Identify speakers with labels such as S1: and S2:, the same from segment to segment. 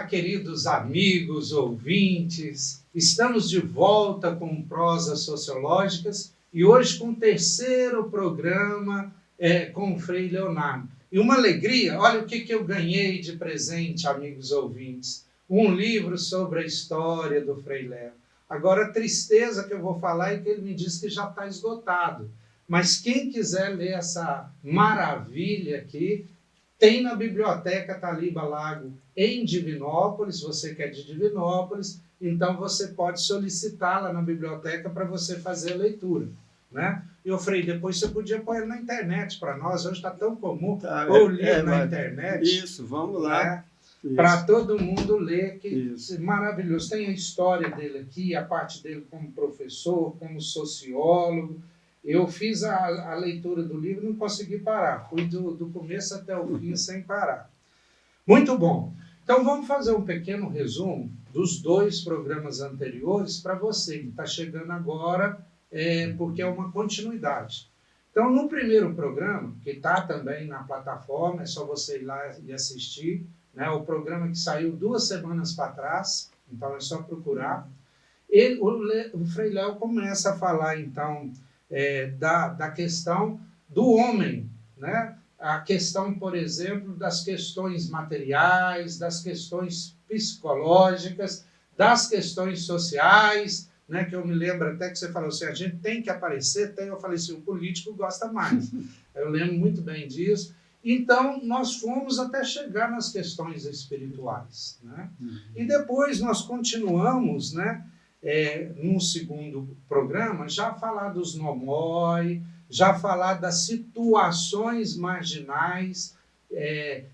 S1: queridos amigos, ouvintes. Estamos de volta com Prosas Sociológicas e hoje com o terceiro programa com o Frei Leonardo. E uma alegria, olha o que eu ganhei de presente, amigos ouvintes. Um livro sobre a história do Frei Léo. Agora, a tristeza que eu vou falar é que ele me disse que já está esgotado. Mas quem quiser ler essa maravilha aqui, tem na Biblioteca Taliba Lago, em Divinópolis. Você que é de Divinópolis, então você pode solicitá-la na biblioteca para você fazer a leitura, né? E eu falei, depois você podia pôr ele na internet para nós, hoje está tão comum pôr o livro na internet.
S2: Isso, vamos lá.
S1: Né? Para todo mundo ler, que é maravilhoso. Tem a história dele aqui, a parte dele como professor, como sociólogo. Eu fiz a leitura do livro e não consegui parar. Fui do começo até o fim sem parar. Muito bom. Então vamos fazer um pequeno resumo dos dois programas anteriores para você que está chegando agora, porque é uma continuidade. Então, no primeiro programa, que está também na plataforma, é só você ir lá e assistir, né? O programa que saiu 2 semanas para trás, então é só procurar. O Frei Léo começa a falar, então, da questão do homem, né? A questão, por exemplo, das questões materiais, das questões psicológicas, das questões sociais, né? Que eu me lembro até que você falou assim, a gente tem que aparecer, eu falei assim, o político gosta mais. Eu lembro muito bem disso. Então, nós fomos até chegar nas questões espirituais, né? E depois nós continuamos, né? No segundo programa, já falar dos nomoi, já falar das situações marginais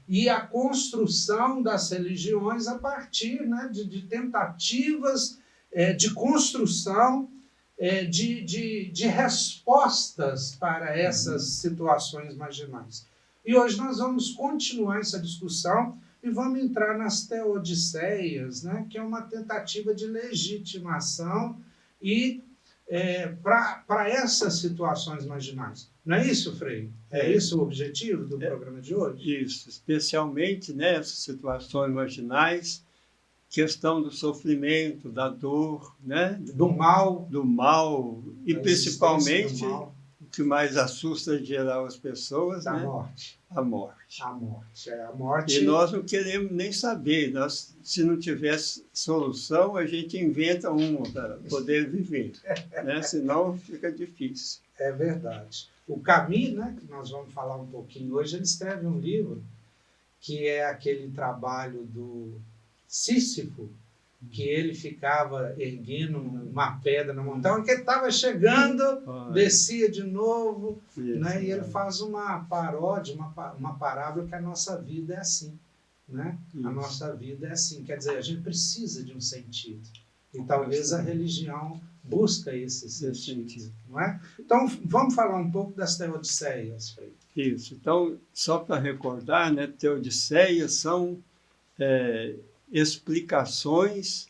S1: e a construção das religiões a partir, né, de tentativas de construção de respostas para essas situações marginais. E hoje nós vamos continuar essa discussão e vamos entrar nas teodiceias, né, que é uma tentativa de legitimação e para essas situações marginais. Não é isso, Frei? É isso o objetivo do programa de hoje?
S2: Isso, especialmente nessas situações marginais, questão do sofrimento, da dor, né?
S1: Do mal.
S2: Do mal, e principalmente o que mais assusta em geral as pessoas,
S1: da
S2: né?
S1: Morte.
S2: A morte.
S1: A morte. A morte.
S2: E nós não queremos nem saber. Se não tivesse solução, a gente inventa uma para poder viver. Né? Senão fica difícil.
S1: É verdade. O Camus, né, que nós vamos falar um pouquinho hoje, ele escreve um livro que é aquele trabalho do Sísifo, que ele ficava erguendo uma pedra na montanha, que ele estava chegando, descia de novo, né? E ele faz uma paródia, uma parábola que a nossa vida é assim, né? A nossa vida é assim, quer dizer, a gente precisa de um sentido. E talvez a religião busca esse sentido, não é? Então, vamos falar um pouco das teodiceias, Frei.
S2: Isso. Então, só para recordar, né, teodiceias são explicações,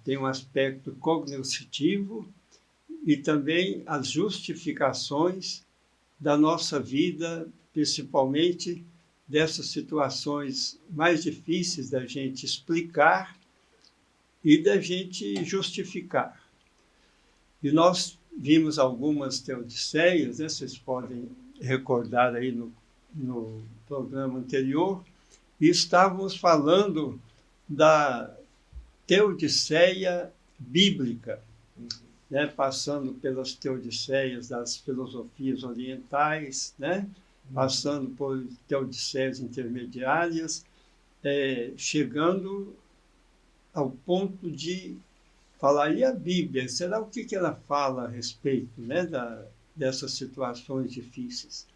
S2: tem um aspecto cognoscitivo e também as justificações da nossa vida, principalmente dessas situações mais difíceis da gente explicar e da gente justificar. E nós vimos algumas teodiceias, né? Vocês podem recordar aí no programa anterior, e estávamos falando da teodiceia bíblica, né? Passando pelas teodiceias das filosofias orientais, né? Passando por teodiceias intermediárias, chegando ao ponto de falar, e a Bíblia, será o que ela fala a respeito, né, dessas situações difíceis?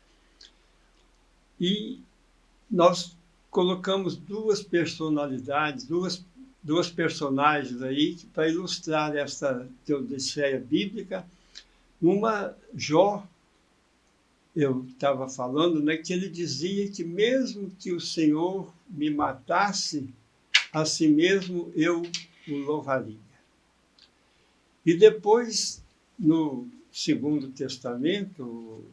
S2: E nós colocamos duas personalidades, duas personagens aí para ilustrar essa teodiceia bíblica. Uma, Jó, eu estava falando, né, que ele dizia que mesmo que o Senhor me matasse, a si mesmo eu o louvaria. E depois, no Segundo Testamento,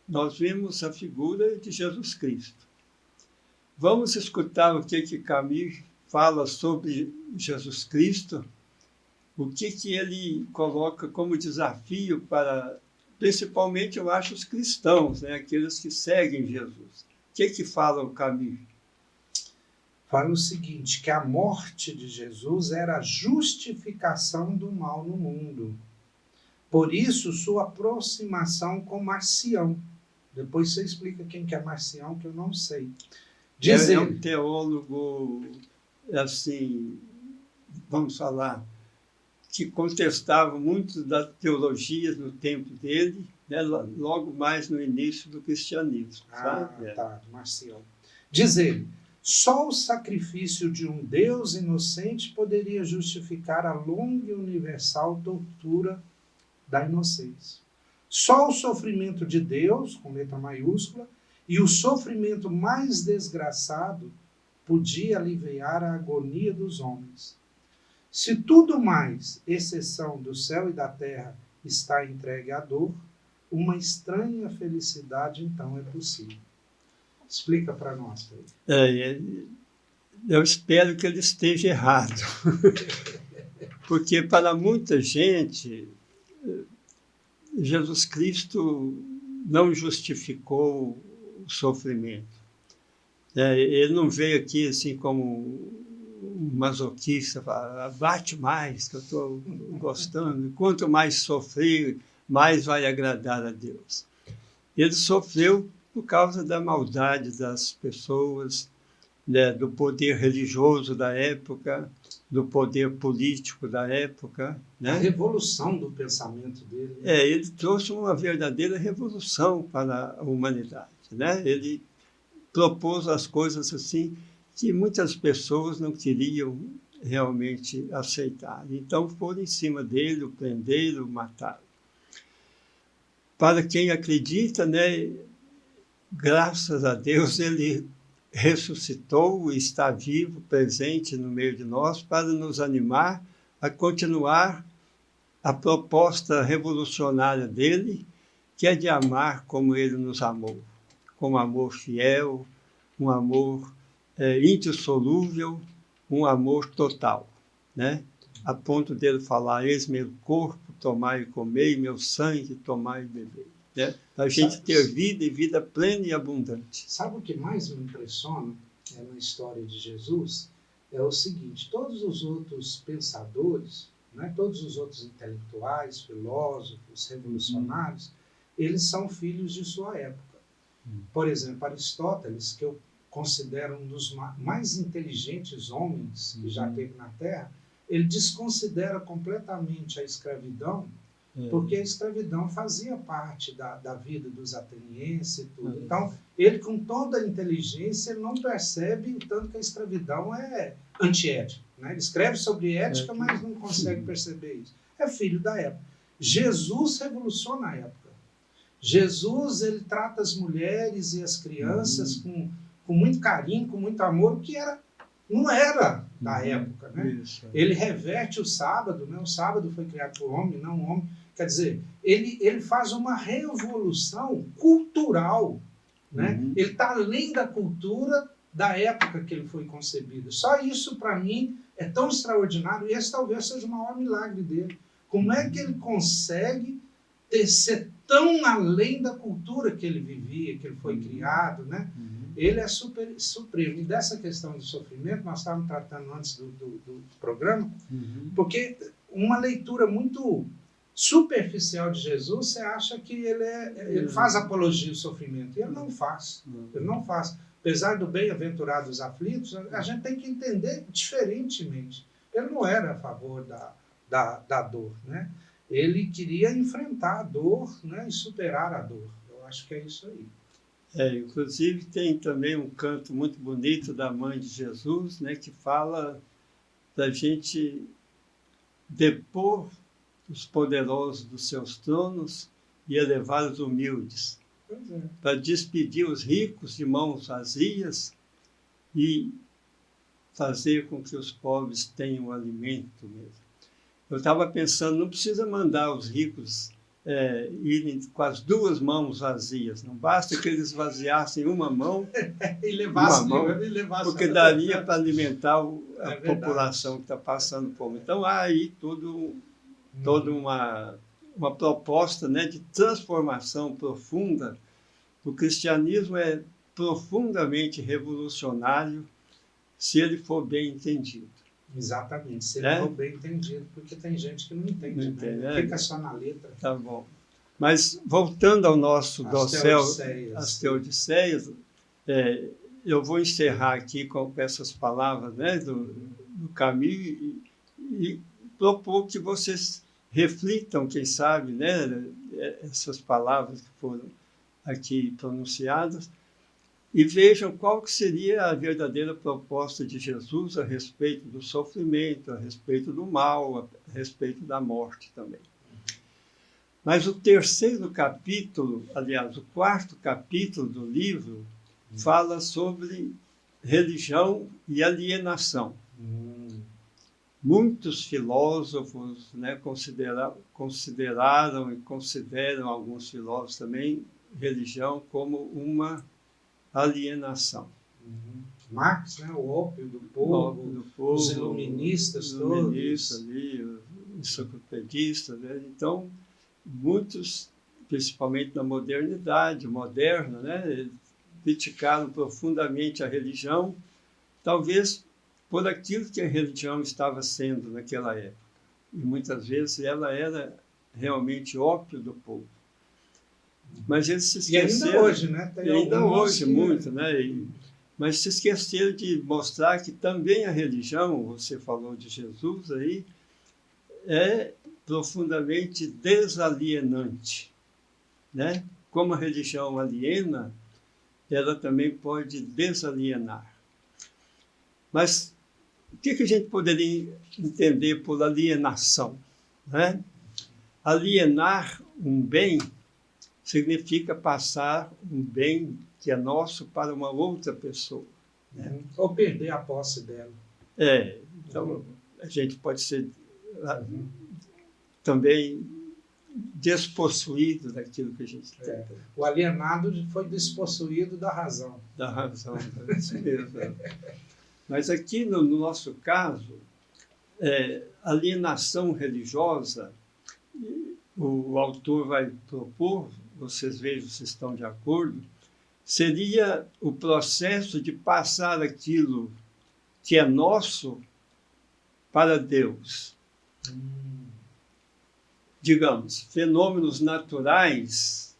S2: nós vimos a figura de Jesus Cristo. Vamos escutar o que Camus fala sobre Jesus Cristo, o que ele coloca como desafio para, principalmente, eu acho, os cristãos, né? Aqueles que seguem Jesus. O que fala o Camus?
S1: Fala o seguinte, que a morte de Jesus era a justificação do mal no mundo. Por isso, sua aproximação com Marcião. Depois você explica quem que é Marcião, que eu não sei.
S2: Diz ele, é um teólogo, assim, vamos falar, que contestava muito da teologia no tempo dele, né, logo mais no início do cristianismo. Sabe?
S1: Tá, Marcião. Diz ele, só o sacrifício de um Deus inocente poderia justificar a longa e universal tortura da inocência. Só o sofrimento de Deus, com letra maiúscula, e o sofrimento mais desgraçado podia aliviar a agonia dos homens. Se tudo mais, exceção do céu e da terra, está entregue à dor, uma estranha felicidade então é possível. Explica para nós, Pedro.
S2: Eu espero que ele esteja errado. Porque para muita gente, Jesus Cristo não justificou o sofrimento. Ele não veio aqui assim como um masoquista, bate mais, que eu estou gostando. Quanto mais sofrer, mais vai agradar a Deus. Ele sofreu por causa da maldade das pessoas, né, do poder religioso da época, do poder político da época. Né?
S1: A revolução do pensamento dele.
S2: Ele trouxe uma verdadeira revolução para a humanidade. Né? Ele propôs as coisas assim que muitas pessoas não queriam realmente aceitar. Então foram em cima dele, o prenderam, o mataram. Para quem acredita, né, graças a Deus, ele ressuscitou e está vivo, presente no meio de nós, para nos animar a continuar a proposta revolucionária dele, que é de amar como ele nos amou, com amor fiel, um amor indissolúvel, um amor total, né? A ponto dele falar, eis meu corpo, tomai e comei, meu sangue, tomai e bebei. Né? Para a gente ter vida e vida plena e abundante.
S1: Sabe o que mais me impressiona na história de Jesus? É o seguinte, todos os outros pensadores, né, todos os outros intelectuais, filósofos, revolucionários, eles são filhos de sua época. Por exemplo, Aristóteles, que eu considero um dos mais inteligentes homens que já teve na Terra, ele desconsidera completamente a escravidão, porque a escravidão fazia parte da vida dos atenienses e tudo. Então, ele, com toda a inteligência, ele não percebe o tanto que a escravidão é antiética. Né? Ele escreve sobre ética, mas não consegue perceber isso. É filho da época. Jesus revoluciona a época. Jesus, ele trata as mulheres e as crianças com muito carinho, com muito amor, o que não era da época. Né? Ele reverte o sábado, né? O sábado foi criado por homem, não o homem. Quer dizer, ele faz uma revolução cultural. Né? Ele está além da cultura da época que ele foi concebido. Só isso, para mim, é tão extraordinário, e esse talvez seja o maior milagre dele. Como é que ele consegue ser tão além da cultura que ele vivia, que ele foi criado, né? Ele é supremo. E dessa questão do sofrimento, nós estávamos tratando antes do programa, porque uma leitura muito superficial de Jesus, você acha que ele faz apologia ao sofrimento. E ele não faz. Ele não faz. Apesar do bem-aventurados aflitos, a gente tem que entender diferentemente. Ele não era a favor da dor, né? Ele queria enfrentar a dor, né, e superar a dor. Eu acho que é isso aí.
S2: Inclusive, tem também um canto muito bonito da Mãe de Jesus, né, que fala da gente depor os poderosos dos seus tronos e elevar os humildes, para despedir os ricos de mãos vazias e fazer com que os pobres tenham alimento mesmo. Eu estava pensando, não precisa mandar os ricos irem com as duas mãos vazias. Não basta que eles vaziassem uma mão,
S1: E levasse,
S2: porque daria para alimentar a
S1: verdade.
S2: população que está passando fome. Então, há aí toda uma proposta, né, de transformação profunda. O cristianismo é profundamente revolucionário se ele for bem entendido.
S1: Exatamente, se ele for bem entendido, porque tem gente que não entende, né? Fica só na letra.
S2: Tá bom. Mas, voltando ao nosso dossel, as Teodiceias, eu vou encerrar aqui com essas palavras, né, do Camus e propor que vocês reflitam, quem sabe, né, essas palavras que foram aqui pronunciadas, e vejam qual que seria a verdadeira proposta de Jesus a respeito do sofrimento, a respeito do mal, a respeito da morte também. Mas o terceiro capítulo, aliás, o quarto capítulo do livro, fala sobre religião e alienação. Muitos filósofos, né, consideraram e consideram, alguns filósofos também, religião como uma alienação.
S1: Marx, né, o ópio do povo, os iluministas todos.
S2: Ali, os enciclopedistas, né? Então, muitos, principalmente na modernidade, moderna, né, criticaram profundamente a religião, talvez por aquilo que a religião estava sendo naquela época. E muitas vezes ela era realmente ópio do povo. Mas eles se esqueceram.
S1: E ainda hoje, né?
S2: Ainda hoje, muito, né? Mas se esqueceram de mostrar que também a religião, você falou de Jesus aí, é profundamente desalienante, né? Como a religião aliena, ela também pode desalienar. Mas o que a gente poderia entender por alienação, né? Alienar um bem significa passar um bem que é nosso para uma outra pessoa, né?
S1: Ou perder a posse dela.
S2: Então a gente pode ser também despossuído daquilo que a gente tem.
S1: O alienado foi despossuído da razão.
S2: Da razão, é isso mesmo. Mas aqui, no nosso caso, alienação religiosa, o autor vai propor, vocês vejam se estão de acordo, seria o processo de passar aquilo que é nosso para Deus. Digamos, fenômenos naturais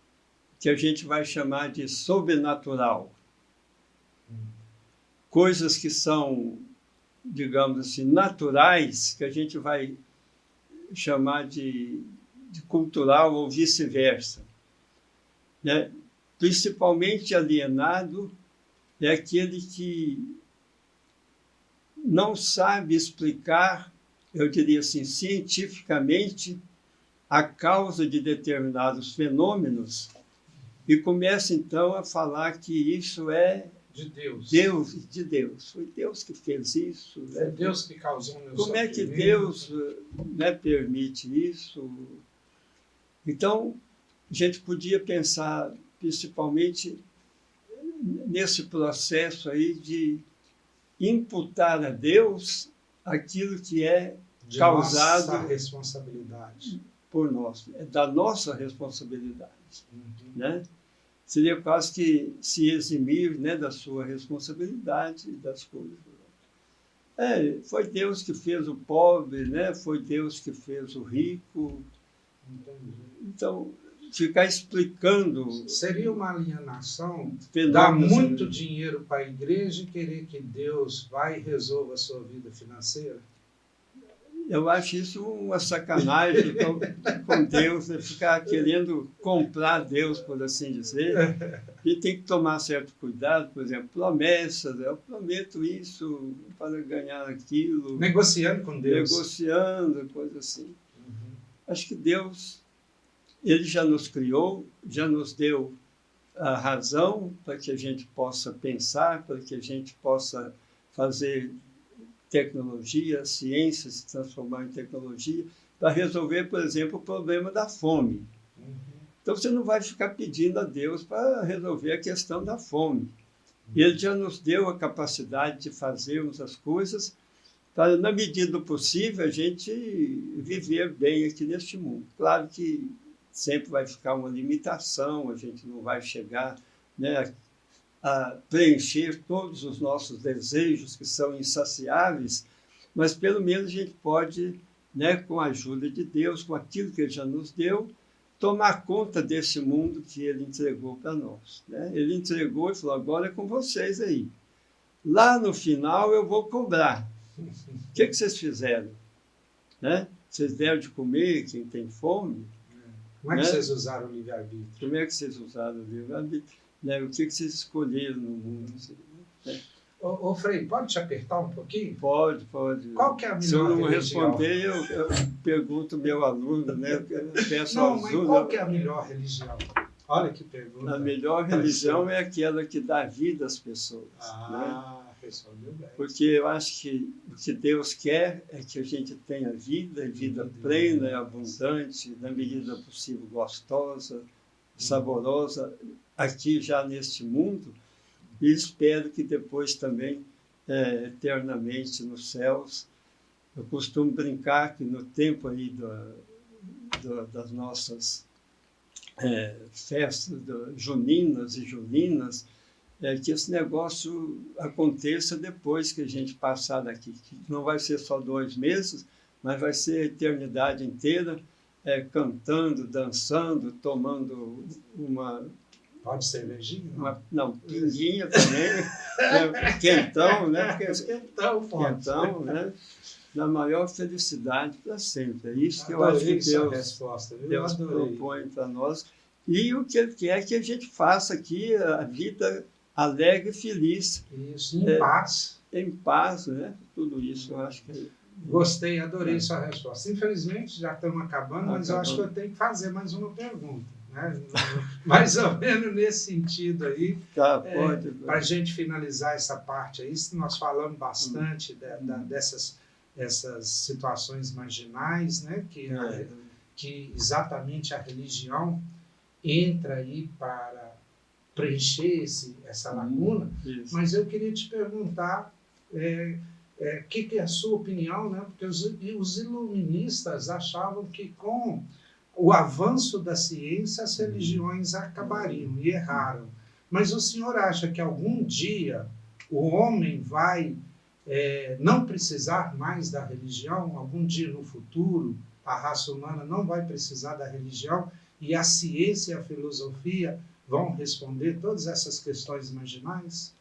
S2: que a gente vai chamar de sobrenatural. Coisas que são, digamos assim, naturais, que a gente vai chamar de cultural ou vice-versa, né? Principalmente alienado é aquele que não sabe explicar, eu diria assim, cientificamente, a causa de determinados fenômenos e começa então a falar que isso é
S1: de Deus.
S2: De Deus. Foi Deus que fez isso.
S1: Foi Deus que causou o meu sofrimento.
S2: Como é que Deus, né, permite isso? Então, a gente podia pensar principalmente nesse processo aí de imputar a Deus aquilo que é
S1: de
S2: causado
S1: nossa responsabilidade.
S2: Por nós. É da nossa responsabilidade. Né? Seria quase que se eximir, né, da sua responsabilidade das coisas. Foi Deus que fez o pobre, né? Foi Deus que fez o rico. Então, ficar explicando...
S1: Seria uma alienação dar muito dinheiro para a igreja e querer que Deus vai e resolva a sua vida financeira?
S2: Eu acho isso uma sacanagem com Deus, né? Ficar querendo comprar Deus, por assim dizer. E tem que tomar certo cuidado, por exemplo, promessas. Eu prometo isso para ganhar aquilo.
S1: Negociando com Deus.
S2: Negociando, coisa assim. Acho que Deus, Ele já nos criou, já nos deu a razão para que a gente possa pensar, para que a gente possa fazer tecnologia, a ciência se transformar em tecnologia, para resolver, por exemplo, o problema da fome. Então você não vai ficar pedindo a Deus para resolver a questão da fome. Ele já nos deu a capacidade de fazermos as coisas para, na medida do possível, a gente viver bem aqui neste mundo. Claro que sempre vai ficar uma limitação, a gente não vai chegar, né, a preencher todos os nossos desejos, que são insaciáveis, mas pelo menos a gente pode, né, com a ajuda de Deus, com aquilo que Ele já nos deu, tomar conta desse mundo que Ele entregou para nós. Né? Ele entregou e falou, agora é com vocês aí. Lá no final eu vou cobrar. O que vocês fizeram? Né? Vocês deram de comer quem tem fome?
S1: Como é que
S2: né?
S1: vocês usaram o livre-arbítrio?
S2: Como é que vocês usaram o livre-arbítrio? Né? O que vocês escolheram no mundo? Assim, né?
S1: Ô, Frei, pode te apertar um pouquinho?
S2: Pode.
S1: Qual que é a melhor
S2: Se eu não
S1: religião?
S2: responder, eu pergunto ao meu aluno, né? Eu peço
S1: Não,
S2: ao
S1: mas
S2: aluno.
S1: qual que é a melhor religião? Olha que pergunta.
S2: A melhor religião é aquela que dá vida às pessoas. Né?
S1: Respondeu bem.
S2: Porque eu acho que o que Deus quer é que a gente tenha vida plena e abundante, na medida possível gostosa, saborosa, aqui já neste mundo, e espero que depois também, eternamente nos céus. Eu costumo brincar que no tempo aí das nossas festas juninas e julinas, que esse negócio aconteça depois que a gente passar daqui. Que não vai ser só 2 meses, mas vai ser a eternidade inteira, cantando, dançando, tomando uma...
S1: Pode ser cervejinha?
S2: Não, pinguinha também, quentão, né?
S1: Quentão,
S2: né? Na maior felicidade para sempre. É isso que eu acho que Deus propõe para nós. E o que Ele quer é que a gente faça aqui a vida alegre e feliz.
S1: Isso, em paz.
S2: Em paz, né? Tudo isso eu acho que...
S1: Gostei, adorei sua resposta. Infelizmente, já estamos acabando, mas eu acho que eu tenho que fazer mais uma pergunta. Né? Mais ou menos nesse sentido aí.
S2: Tá, pode.
S1: Para a gente finalizar essa parte aí, nós falamos bastante dessas situações marginais, né? Que exatamente a religião entra aí para preencher essa lacuna. Mas eu queria te perguntar que é a sua opinião, né? Porque os iluministas achavam que com o avanço da ciência as religiões acabariam e erraram. Mas o senhor acha que algum dia o homem vai não precisar mais da religião? Algum dia no futuro a raça humana não vai precisar da religião e a ciência e a filosofia vão responder todas essas questões marginais?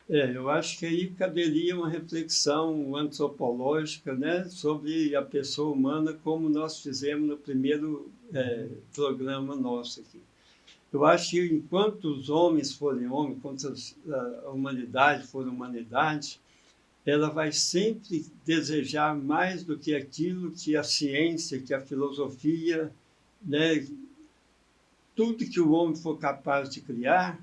S2: Eu acho que aí caberia uma reflexão antropológica, né, sobre a pessoa humana, como nós fizemos no primeiro programa nosso aqui. Eu acho que enquanto os homens forem homens, enquanto a humanidade for humanidade, ela vai sempre desejar mais do que aquilo que a ciência, que a filosofia, né, tudo que o homem for capaz de criar,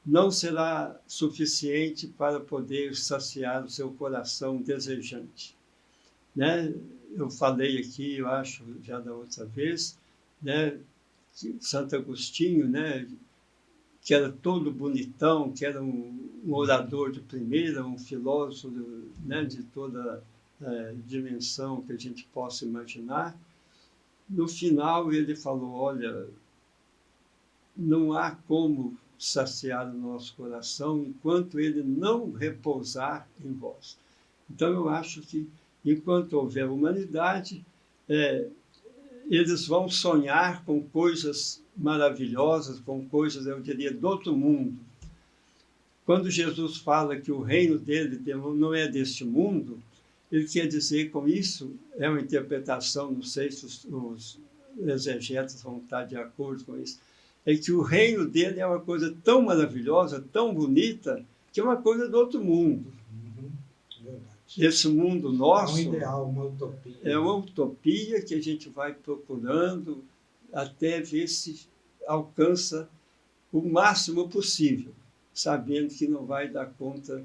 S2: não será suficiente para poder saciar o seu coração desejante. Né? Eu falei aqui, eu acho, já da outra vez, né, que Santo Agostinho, né, que era todo bonitão, que era um orador de primeira, um filósofo, né, de toda dimensão que a gente possa imaginar. No final ele falou, olha, não há como saciar o nosso coração enquanto ele não repousar em vós. Então eu acho que enquanto houver humanidade, eles vão sonhar com coisas maravilhosas, com coisas, eu diria, do outro mundo. Quando Jesus fala que o reino dele não é deste mundo, ele quer dizer com isso, é uma interpretação, não sei se os exegetas vão estar de acordo com isso, é que o reino dele é uma coisa tão maravilhosa, tão bonita, que é uma coisa do outro mundo.
S1: Verdade.
S2: Esse mundo nosso...
S1: É um ideal, uma utopia.
S2: É uma utopia que a gente vai procurando até ver se alcança o máximo possível, sabendo que não vai dar conta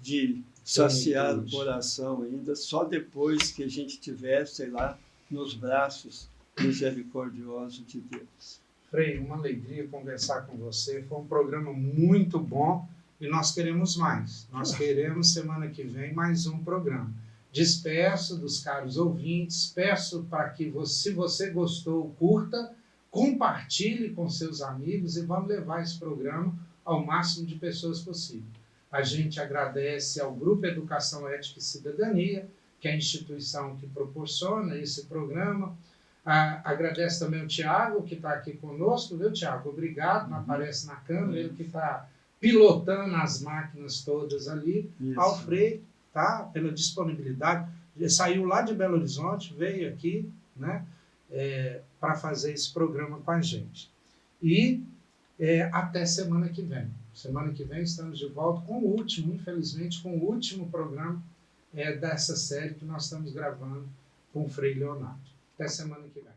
S2: de saciar o coração ainda, só depois que a gente tiver, sei lá, nos braços misericordioso de Deus.
S1: Frei, uma alegria conversar com você. Foi um programa muito bom e nós queremos mais. Nós queremos, semana que vem, mais um programa. Despeço dos caros ouvintes, peço para que, se você gostou, curta, compartilhe com seus amigos e vamos levar esse programa ao máximo de pessoas possível. A gente agradece ao Grupo Educação, Ética e Cidadania, que é a instituição que proporciona esse programa. Agradece também ao Tiago, que está aqui conosco, viu, Tiago? Obrigado, não aparece na câmera, ele que está pilotando as máquinas todas ali.
S2: Isso.
S1: Ao Frei, tá? Pela disponibilidade. Ele saiu lá de Belo Horizonte, veio aqui, né, para fazer esse programa com a gente. E até semana que vem. Semana que vem estamos de volta com o último, infelizmente, com o último programa dessa série que nós estamos gravando com o Frei Leonardo. Até semana que vem.